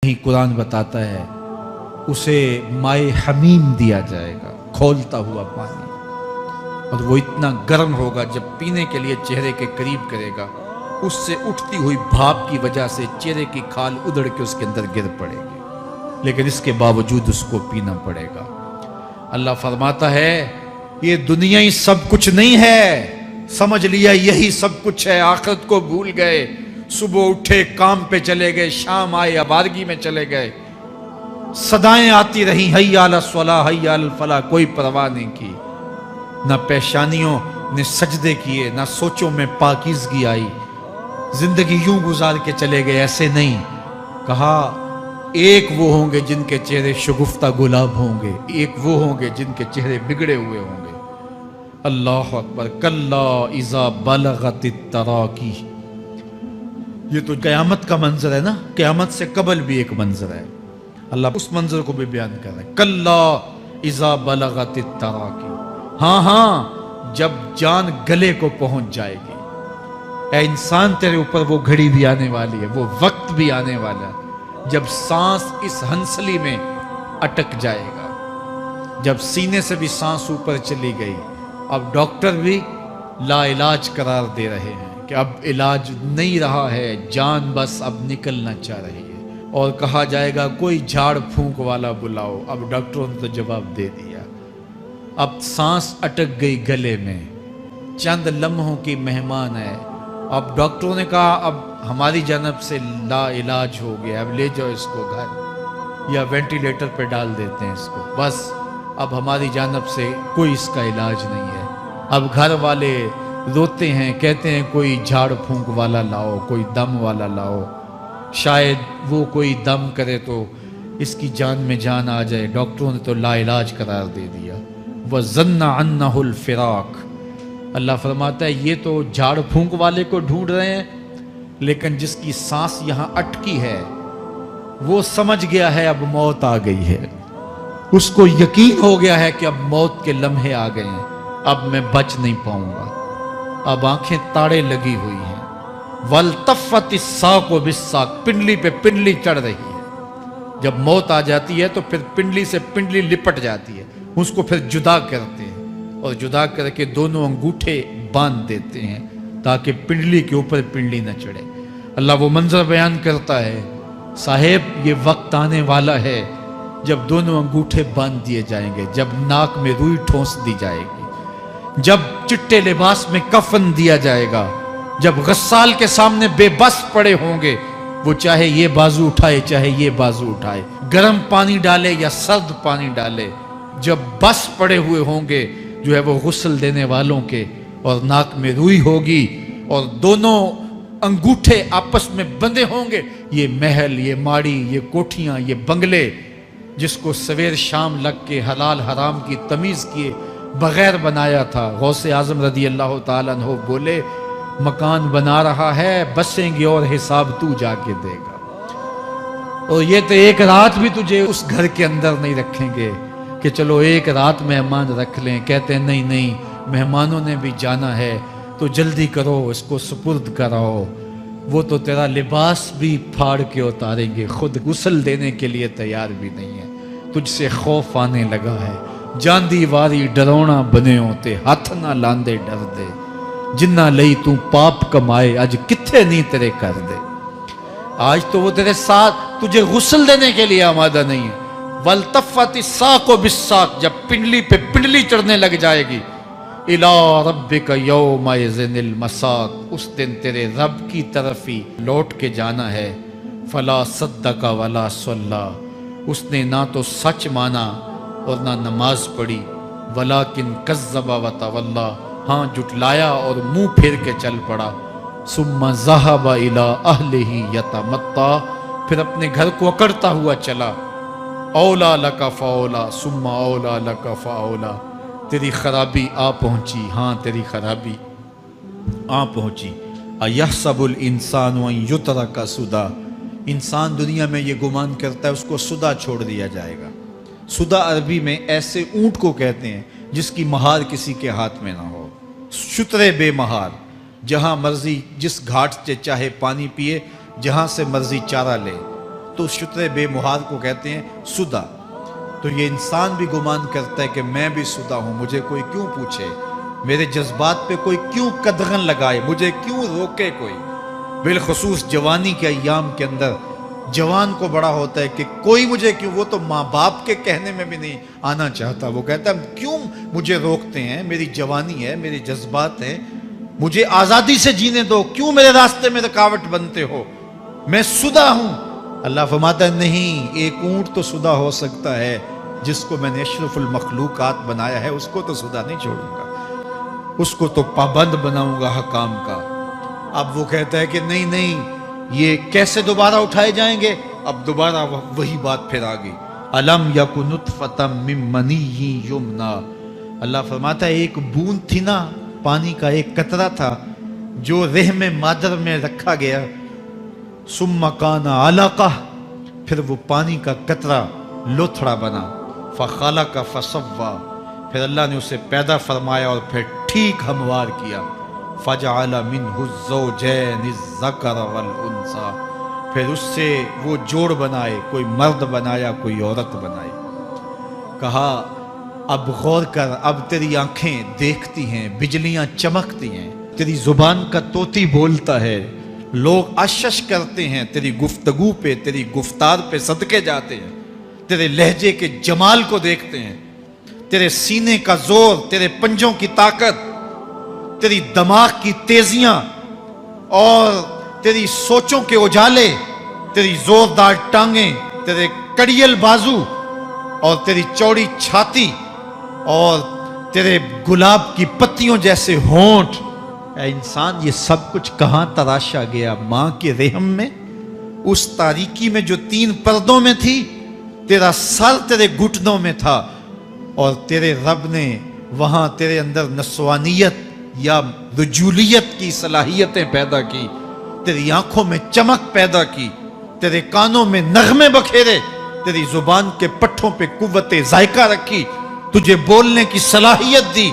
ही कुरान बताता है उसे माए हमीम दिया जाएगा, खौलता हुआ पानी, और वो इतना गर्म होगा जब पीने के लिए चेहरे के करीब करेगा, उससे उठती हुई भाप की वजह से चेहरे की खाल उधड़ के उसके अंदर गिर पड़ेगी, लेकिन इसके बावजूद उसको पीना पड़ेगा। अल्लाह फरमाता है ये दुनिया ही सब कुछ नहीं है, समझ लिया यही सब कुछ है, आखिरत को भूल गए, सुबह उठे काम पे चले गए, शाम आए आबादगी में चले गए, सदाएं आती रही हय्या अला स्वला हय्या अल फला, कोई परवाह नहीं की, ना पेशानियों ने सजदे किए, ना सोचों में पाकीज़गी आई, जिंदगी यूं गुजार के चले गए। ऐसे नहीं, कहा एक वो होंगे जिनके चेहरे शगुफ्ता गुलाब होंगे, एक वो होंगे जिनके चेहरे बिगड़े हुए होंगे। अल्लाह अकबर। कल्ला इज़ा बलगतित तराकी, ये तो क़यामत का मंजर है ना, क़यामत से कबल भी एक मंजर है, अल्लाह उस मंजर को भी बयान कर रहा है। कल्ला इज़ा बलगतित तराकी, हाँ हाँ जब जान गले को पहुंच जाएगी। ऐ इंसान तेरे ऊपर वो घड़ी भी आने वाली है, वो वक्त भी आने वाला है जब सांस इस हंसली में अटक जाएगा, जब सीने से भी सांस ऊपर चली गई। अब डॉक्टर भी लाइलाज करार दे रहे हैं कि अब इलाज नहीं रहा है, जान बस अब निकलना चाह रही है, और कहा जाएगा कोई झाड़ फूंक वाला बुलाओ। अब डॉक्टरों ने तो जवाब दे दिया, अब सांस अटक गई गले में, चंद लम्हों की मेहमान है। अब डॉक्टरों ने कहा अब हमारी जानब से ला इलाज हो गया, अब ले जाओ इसको घर या वेंटिलेटर पे डाल देते हैं इसको, बस अब हमारी जानब से कोई इसका इलाज नहीं है। अब घर वाले रोते हैं, कहते हैं कोई झाड़ फूंक वाला लाओ, कोई दम वाला लाओ, शायद वो कोई दम करे तो इसकी जान में जान आ जाए। डॉक्टरों ने तो ला इलाज करार दे दिया। वज़न्ना अन्नहुल फिराक, अल्लाह फरमाता है ये तो झाड़ फूंक वाले को ढूंढ रहे हैं, लेकिन जिसकी सांस यहाँ अटकी है वो समझ गया है अब मौत आ गई है, उसको यकीन हो गया है कि अब मौत के लम्हे आ गए हैं, अब मैं बच नहीं पाऊंगा। अब आंखें ताड़े लगी हुई हैं। वल्तफ़तिस साक़ु बिस्साक़, पिंडली पे पिंडली चढ़ रही है। जब मौत आ जाती है तो फिर पिंडली से पिंडली लिपट जाती है, उसको फिर जुदा करते हैं और जुदा करके दोनों अंगूठे बांध देते हैं ताकि पिंडली के ऊपर पिंडली न चढ़े। अल्लाह वो मंजर बयान करता है, साहेब ये वक्त आने वाला है जब दोनों अंगूठे बांध दिए जाएंगे, जब नाक में रुई ठोंस दी जाएगी, जब चिट्टे लिबास में कफन दिया जाएगा, जब गस्साल के सामने बेबस पड़े होंगे, वो चाहे ये बाजू उठाए चाहे ये बाजू उठाए, गर्म पानी डाले या सर्द पानी डाले, जब बस पड़े हुए होंगे जो है वो गुस्ल देने वालों के, और नाक में रुई होगी और दोनों अंगूठे आपस में बंधे होंगे। ये महल, ये माड़ी, ये कोठियां, ये बंगले जिसको सवेर शाम लग के हलाल हराम की तमीज़ किए बगैर बनाया था। गौसे आज़म रदी अल्लाह ताला अन्हु बोले मकान बना रहा है, बसेंगे और हिसाब तू जाके देगा, और ये तो एक रात भी तुझे उस घर के अंदर नहीं रखेंगे कि चलो एक रात मेहमान रख लें। कहते हैं नहीं नहीं, मेहमानों ने भी जाना है तो जल्दी करो, इसको सुपुर्द कराओ। वो तो तेरा लिबास भी फाड़ के उतारेंगे, खुद गुस्ल देने के लिए तैयार भी नहीं है। तुझसे खौफ आने लगा है, जांदी वारी डरौना बने होते, हाथ ना लांदे डर दे, जिन्ना लई तू पाप कमाए अज किथे नहीं तेरे कर दे। आज तो वो तेरे साथ तुझे गुस्ल देने के लिए आमादा नहीं है। वल्तफ़तिस साक़ु बिस्साक़, जब पिंडली पे पिंडली चढ़ने लग जाएगी, इला रब्बिका यौमइज़िनिल मसाक़, उस दिन तेरे रब की तरफ ही लौट के जाना है। फला सद्दक़ वला सल्ला, उसने ना तो सच माना और ना नमाज पढ़ी। वलाकिन कज़्ज़ब व तवल्ला, हाँ जुटलाया और मुंह फेर के चल पड़ा। सुम्मा ज़हब इला अहलिही यतमत्ता, फिर अपने घर को अकड़ता हुआ चला। औला लका फ़औला सुम्मा औला लका फ़औला, तेरी खराबी आ पहुंची, हाँ तेरी खराबी आ पहुंची। अयहसबुल इंसान व युतरका सुदा, इंसान दुनिया में ये गुमान करता है उसको सुदा छोड़ दिया जाएगा। सुदा अरबी में ऐसे ऊंट को कहते हैं जिसकी महार किसी के हाथ में ना हो, शुतरे बेमहार, जहां मर्जी जिस घाट से चाहे पानी पिए, जहां से मर्जी चारा ले। तो शुत्रे बेमुहार को कहते हैं सुदा। तो ये इंसान भी गुमान करता है कि मैं भी सुदा हूं, मुझे कोई क्यों पूछे, मेरे जज्बात पे कोई क्यों कदगन लगाए, मुझे क्यों रोके कोई। बिलखुसूस जवानी के अय्याम के अंदर जवान को बड़ा होता है कि कोई मुझे क्यों, वो तो माँ बाप के कहने में भी नहीं आना चाहता, वो कहता है क्यों मुझे रोकते हैं, मेरी जवानी है, मेरे जज्बात हैं, मुझे आज़ादी से जीने दो, क्यों मेरे रास्ते में रुकावट बनते हो, मैं सुदा हूं। अल्लाह फरमाता है नहीं, एक ऊंट तो सुदा हो सकता है, जिसको मैंने अशरफुल मखलूकात बनाया है उसको तो सुदा नहीं छोड़ूंगा, उसको तो पाबंद बनाऊंगा हकाम का। अब वो कहता है कि नहीं नहीं, ये कैसे दोबारा उठाए जाएंगे। अब दोबारा वही बात फिर आ गई, अलम यकु नुतफतम मिन मनीय्यि युमना। अल्लाह फरमाता है एक बूंद थी ना, पानी का एक कतरा था जो रहम मादर में रखा गया, सुम्मा काना अलका, फिर वो पानी का कतरा लोथड़ा बना, फखालका फसव्वा, फिर अल्लाह ने उसे पैदा फरमाया और फिर ठीक हमवार किया, फजअल मिन्हु ज़ौजैनि ज़कर वल उन्सा, फिर उससे वो जोड़ बनाए, कोई मर्द बनाया कोई औरत बनाई। कहा अब गौर कर, अब तेरी आंखें देखती हैं, बिजलियां चमकती हैं, तेरी जुबान का तोती बोलता है, लोग आश्चर्य करते हैं तेरी गुफ्तगू पे, तेरी गुफ्तार पे सदके जाते हैं, तेरे लहजे के जमाल को देखते हैं, तेरे सीने का जोर, तेरे पंजों की ताकत, तेरी दिमाग की तेजियां और तेरी सोचों के उजाले, तेरी जोरदार टांगें, तेरे कड़ियल बाजू और तेरी चौड़ी छाती और तेरे गुलाब की पत्तियों जैसे होंठ। ऐ इंसान, ये सब कुछ कहां तराशा गया, मां के रहम में, उस तारीकी में जो 3 पर्दों में थी। तेरा सर तेरे घुटनों में था और तेरे रब ने वहां तेरे अंदर नस्वानियत या रजूलियत की सलाहियतें पैदा की, तेरी आंखों में चमक पैदा की, तेरे कानों में नगमे बखेरे, तेरी जुबान के पट्ठों पे कुव्वते जायका रखी, तुझे बोलने की सलाहियत दी,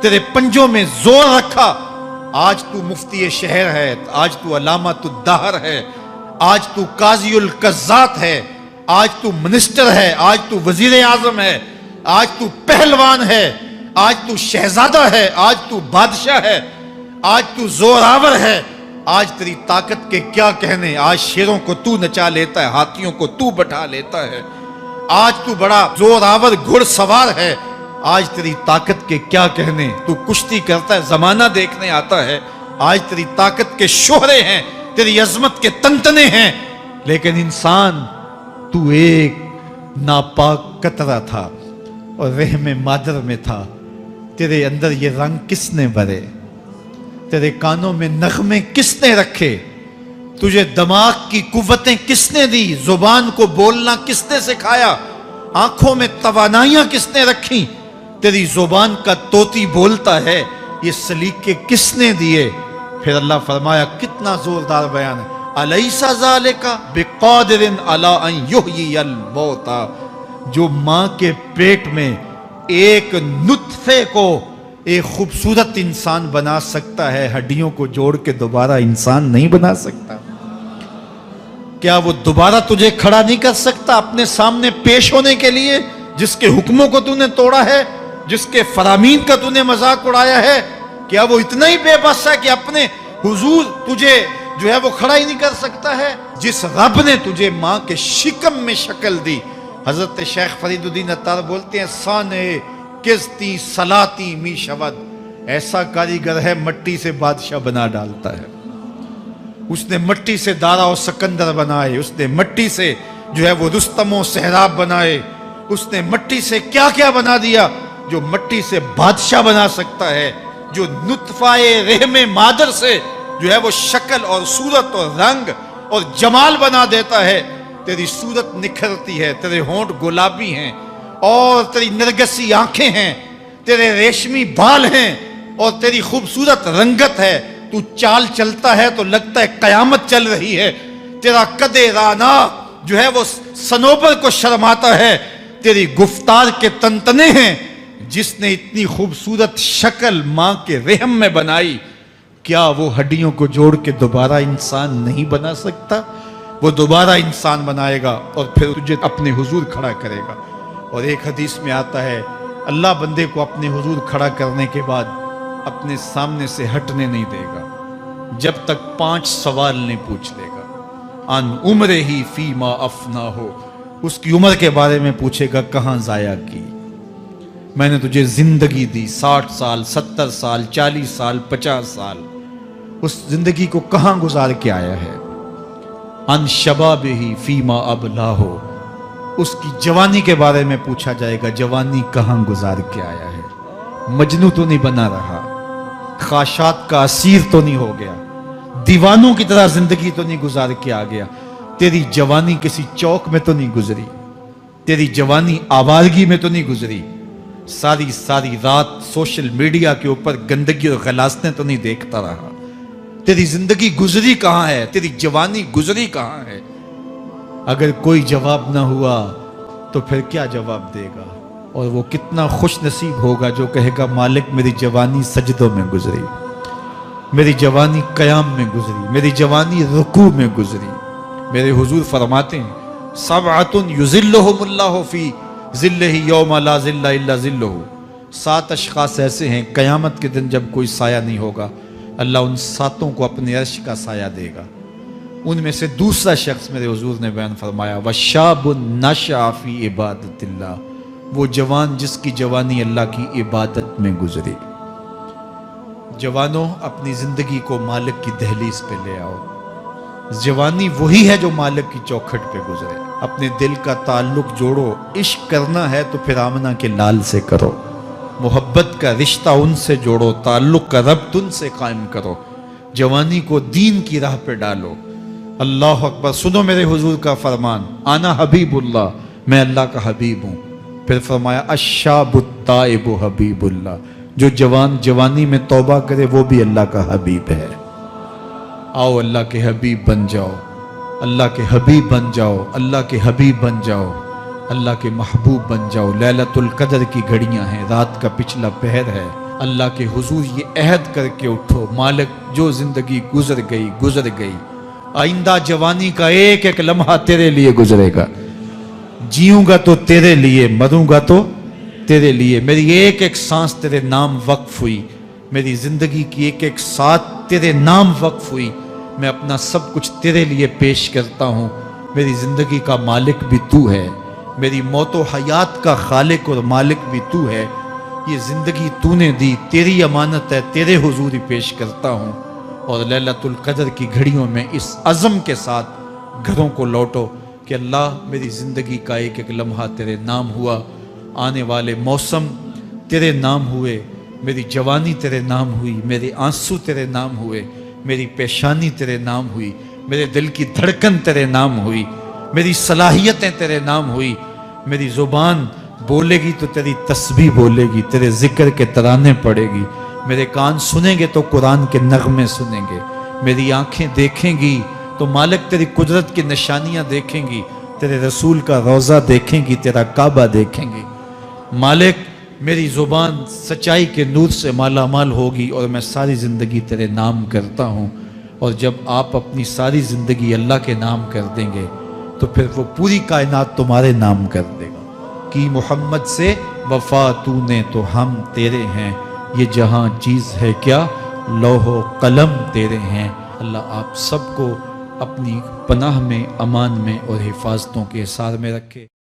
तेरे पंजों में जोर रखा। आज तू मुफ्ती शहर है, आज तू अलामतुद्दहर है, आज तू काज़ीउल कज़्ज़ात है, आज तू मिनिस्टर है, आज तू वजीर आजम है, आज तू पहलवान है, आज तू शहजादा है, आज तू बादशाह है, आज तू जोरावर है, आज तेरी ताकत के क्या कहने। आज शेरों को तू नचा लेता है, हाथियों को तू बैठा लेता है, आज तू बड़ा जोरावर घुड़सवार है, आज तेरी ताकत के क्या कहने। तू कुश्ती करता है, जमाना देखने आता है, आज तेरी ताकत के शोहरे हैं, तेरी अजमत के तंतने हैं। लेकिन इंसान, तू एक नापाक कतरा था और रहम मादर में था। तेरे अंदर ये रंग किसने भरे, तेरे कानों में नगमे किसने रखे, तुझे दिमाग की कुव्वतें किसने दी, जुबान को बोलना किसने सिखाया, आंखों में तवानाइयां किसने रखी। तेरी जुबान का तोती बोलता है, ये सलीके किसने दिए। फिर अल्लाह फरमाया, कितना जोरदार बयान है, अलैसा ज़ालिका बिक़ादिरिन अला अन युहयियल मौता। जो मां के पेट में एक नुत्फे को एक खूबसूरत इंसान बना सकता है, हड्डियों को जोड़ के दोबारा इंसान नहीं बना सकता। क्या वो दोबारा तुझे खड़ा नहीं कर सकता अपने सामने पेश होने के लिए, जिसके हुक्मों को तूने तोड़ा है, जिसके फरामीन का तूने मजाक उड़ाया है। क्या वो इतना ही बेबस है कि अपने हुजूर तुझे जो है वो खड़ा ही नहीं कर सकता है। जिस रब ने तुझे मां के शिकम में शक्ल दी, हजरत शेख फरीदुद्दीन अत्तार बोलते हैं, साने किस्ती सलाती मी शवद, ऐसा कारीगर है मट्टी से बादशाह बना डालता है। उसने मट्टी से दारा और सिकंदर बनाए, उसने मट्टी से जो है वो रुस्तम और सहराब बनाए, उसने मट्टी से क्या क्या बना दिया जो मट्टी से बादशाह बना सकता है। जो नुत्फाए रहमे मादर से जो है वो शक्ल और सूरत और रंग और जमाल बना देता है। तेरी सूरत निखरती है, तेरे होंठ गुलाबी हैं और तेरी नरगसी आंखें हैं, तेरे रेशमी बाल हैं और तेरी खूबसूरत रंगत है। तू चाल चलता है तो लगता है कयामत चल रही है। तेरा कदे राना जो है वो सनोबर को शर्माता है। तेरी गुफ्तार के तंतने हैं। जिसने इतनी खूबसूरत शक्ल मां के रहम में बनाई, क्या वो हड्डियों को जोड़ के दोबारा इंसान नहीं बना सकता। وہ دوبارہ انسان بنائے گا اور پھر تجھے اپنے حضور کھڑا کرے گا۔ اور ایک حدیث میں آتا ہے اللہ بندے کو اپنے حضور کھڑا کرنے کے بعد اپنے سامنے سے ہٹنے نہیں دے گا جب تک 5 سوال نہیں پوچھ لے گا۔ ان عمرہ ہی فیما افنا ہو، اس کی عمر کے بارے میں پوچھے گا کہاں ضائع کی، میں نے تجھے زندگی دی 60 سال 70 سال 40 سال 50 سال، اس زندگی کو کہاں گزار کے آیا ہے۔ ان شباب ہی فیما ابلا ہو، اس کی جوانی کے بارے میں پوچھا جائے گا جوانی کہاں گزار کے آیا ہے، مجنوں تو نہیں بنا رہا، خواہشات کا اسیر تو نہیں ہو گیا، دیوانوں کی طرح زندگی تو نہیں گزار کے آ گیا، تیری جوانی کسی چوک میں تو نہیں گزری، تیری جوانی آوارگی میں تو نہیں گزری، ساری رات سوشل میڈیا کے اوپر گندگی اور غلاظتیں تو نہیں دیکھتا رہا، تیری زندگی گزری کہاں ہے، تیری جوانی گزری کہاں ہے۔ اگر کوئی جواب نہ ہوا تو پھر کیا جواب دے گا، اور وہ کتنا خوش نصیب ہوگا جو کہے گا مالک میری جوانی سجدوں میں گزری، میری جوانی قیام میں گزری، میری جوانی رکوع میں گزری۔ میرے حضور فرماتے ہیں سبعۃ یظلھم اللہ فی ظلہ یوم لا ظل الا ظلہ، 7 اشخاص ایسے ہیں قیامت کے دن جب کوئی سایہ نہیں ہوگا اللہ ان 7 کو اپنے عرش کا سایہ دے گا۔ ان میں سے دوسرا شخص میرے حضور نے بیان فرمایا وشاب نشأ فی عبادت اللہ، وہ جوان جس کی جوانی اللہ کی عبادت میں گزری۔ جوانوں اپنی زندگی کو مالک کی دہلیز پہ لے آؤ، جوانی وہی ہے جو مالک کی چوکھٹ پہ گزرے۔ اپنے دل کا تعلق جوڑو، عشق کرنا ہے تو پھر آمنہ کے لال سے کرو، محبت کا رشتہ ان سے جوڑو، تعلق کا ربط ان سے قائم کرو، جوانی کو دین کی راہ پہ ڈالو۔ اللہ اکبر، سنو میرے حضور کا فرمان انا حبیب اللہ، میں اللہ کا حبیب ہوں۔ پھر فرمایا الشاب التائب حبیب اللہ، جو جوان جوانی میں توبہ کرے وہ بھی اللہ کا حبیب ہے۔ آؤ اللہ کے حبیب بن جاؤ، اللہ کے حبیب بن جاؤ، اللہ کے حبیب بن جاؤ، اللہ کے محبوب بن جاؤ۔ لیلۃ القدر کی گھڑیاں ہیں، رات کا پچھلا پہر ہے، اللہ کے حضور یہ عہد کر کے اٹھو مالک جو زندگی گزر گئی، آئندہ جوانی کا ایک ایک لمحہ تیرے لیے گزرے گا، جیوں گا تو تیرے لیے، مروں گا تو تیرے لیے، میری ایک ایک سانس تیرے نام وقف ہوئی، میری زندگی کی ایک ایک ساتھ تیرے نام وقف ہوئی، میں اپنا سب کچھ تیرے لیے پیش کرتا ہوں۔ میری زندگی کا مالک بھی تو ہے، میری موت و حیات کا خالق اور مالک بھی تو ہے، یہ زندگی تو نے دی، تیری امانت ہے، تیرے حضور ہی پیش کرتا ہوں۔ اور لیلۃ القدر کی گھڑیوں میں اس عزم کے ساتھ گھروں کو لوٹو کہ اللہ میری زندگی کا ایک ایک لمحہ تیرے نام ہوا، آنے والے موسم تیرے نام ہوئے، میری جوانی تیرے نام ہوئی، میرے آنسو تیرے نام ہوئے، میری پیشانی تیرے نام ہوئی، میرے دل کی دھڑکن تیرے نام ہوئی، میری صلاحیتیں تیرے نام ہوئی، میری زبان بولے گی تو تیری تسبیح بولے گی، تیرے ذکر کے ترانے پڑے گی، میرے کان سنیں گے تو قرآن کے نغمے سنیں گے، میری آنکھیں دیکھیں گی تو مالک تیری قدرت کی نشانیاں دیکھیں گی، تیرے رسول کا روضہ دیکھیں گی، تیرا کعبہ دیکھیں گی۔ مالک میری زبان سچائی کے نور سے مالا مال ہوگی اور میں ساری زندگی تیرے نام کرتا ہوں۔ اور جب آپ اپنی ساری زندگی اللہ کے نام کر دیں گے تو پھر وہ پوری کائنات تمہارے نام کر دے گا۔ کہ محمد سے وفا تو نے تو ہم تیرے ہیں، یہ جہاں چیز ہے کیا لوح و قلم تیرے ہیں۔ اللہ آپ سب کو اپنی پناہ میں، امان میں اور حفاظتوں کے حصار میں رکھے۔